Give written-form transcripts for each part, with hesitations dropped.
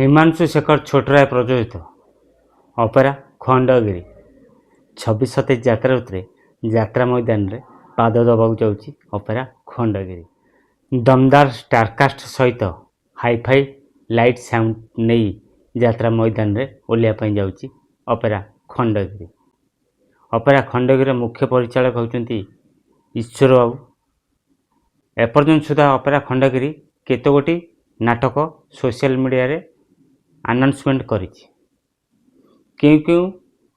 Himanshu Shekhar छोटराय प्रयोजित opera Khandagiri 26 यात्रा ऋतुरे यात्रा मैदान रे पाद दबाक जाऊँगी ऑपेरा खंडगिरी। दमदार स्टारकास्ट सहित हाईफाई लाइट साउंड नहीं यात्रा मैदान रे ओलिया जाऊँगी ऑपेरा खंडगिरी। ऑपेरा खंडगिरी मुख्य परिचालक होती ईश्वर बाबू। एपर्यंत सुधा ऑपेरा खंडगिरी केतगोटी नाटक सोशल मीडिया रे अनाउंसमेंट करिछि। क्यों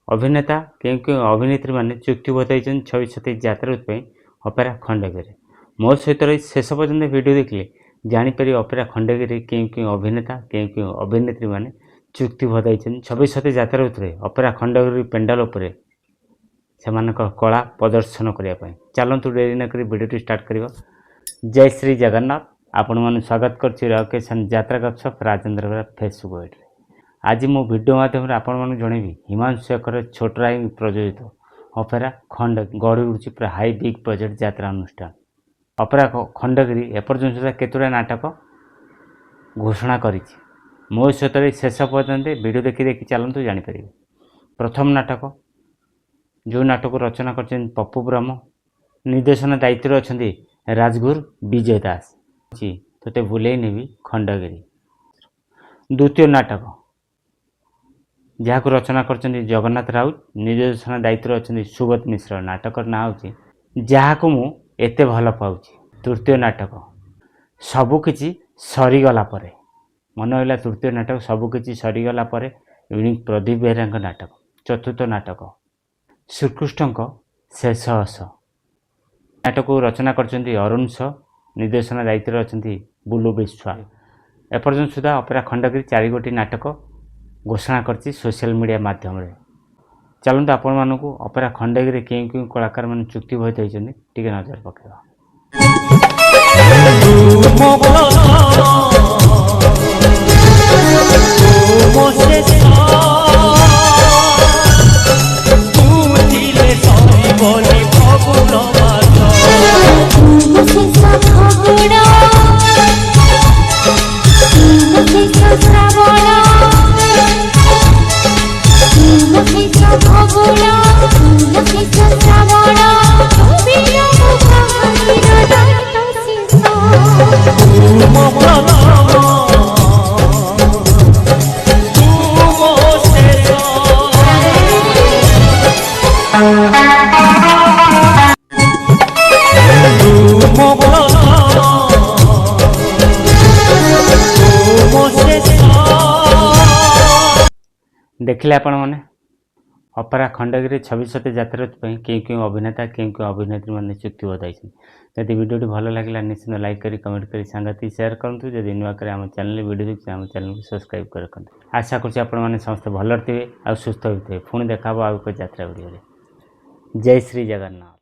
अभिनेता क्यों अभिनेत्री माने चुक्तिबद्ध होइछन 26 यात्रा ऋतु ऑपेरा खंडगिरी। मो सहित रही शेष पर्यंत वीडियो देखले जानीपर ऑपेरा खंडगिरी क्यों अभिनेता क्यों अभिनेत्री माने चुक्तिबद्ध होइछन 26 यात्रा ऋतु ऑपेरा खंडगिरी पेंडाल उपरे सेमानक कला प्रदर्शन करने। चलतु डेरी नक वीडियो स्टार्ट कर। जय श्री जगन्नाथ। आपण मन स्वागत करछि रकेशन यात्रा गपशप राजेंद्र फेसबुक वेट। आज मो वीडियो माध्यम आपण मन जणेबी हिमांशु शेखर छोटराय प्रयोजित ऑपेरा खंडगिरी गढ़ी उठुछि पूरा हाई बिग बजेट यात्रा अनुष्ठान। ऑपेरा खंडगिरी एपर्यंत सुधा केतुरा नाटक घोषणा करिछि। मो सहित शेष पर्यंत वीडियो देखी चलतु जानीपर। प्रथम नाटक जो नाटक रचना कर पप्पू ब्रह्म, निर्देशन दायित्व अच्छा राजगुरु विजय दास तोते बुले नेबी खंडगिरी। द्वितीय नाटक जहाँ रचना कर जगन्नाथ राउत, निर्देशन दायित्व अच्छा सुब्रत मिश्र। नाटक ना हो जहाँ को मु एते भल पाऊँ। तृतीय नाटक सबुकिछि सरीगला परे मन होगा। तृतीय नाटक सबुकिछि सरीगला परे यूनिक प्रदीप बेहरा नाटक। चतुर्थ नाटक श्रीकृष्ण शेष हस। नाटक रचना कर अरुण स, निर्देशन दायित्व अच्छा बुलू विश्वाल। एपर्यंत सुधा ऑपेरा खंडगिरी 4 गोटी नाटक घोषणा करछि सोशल मीडिया माध्यम रे। चलते आपण मानक ऑपेरा खंडगिरी क्यों कलाकार मान चुक्तिबद्ध होइछन्ति टिके नजर पकेबा। देखिले आपण मैंने ऑपेरा खंडगिरी 26 यात्रा क्यों अभिनेता क्यों अभिनेत्री मैंने चुक्तिबद्ध होइछन। यदि वीडियो भल लगे निश्चित लाइक करी कमेंट करी सांगति शेयर करूँ। जब नुआ कर आम चैनल वीडियो देखिए आम चैनल को सब्सक्राइब कर रखते। आशा करुँच आपने समस्त भल थे आ सुस्थ होते। पुणी देखा आउ एक यात्रा वीडियो। जय श्री जगन्नाथ।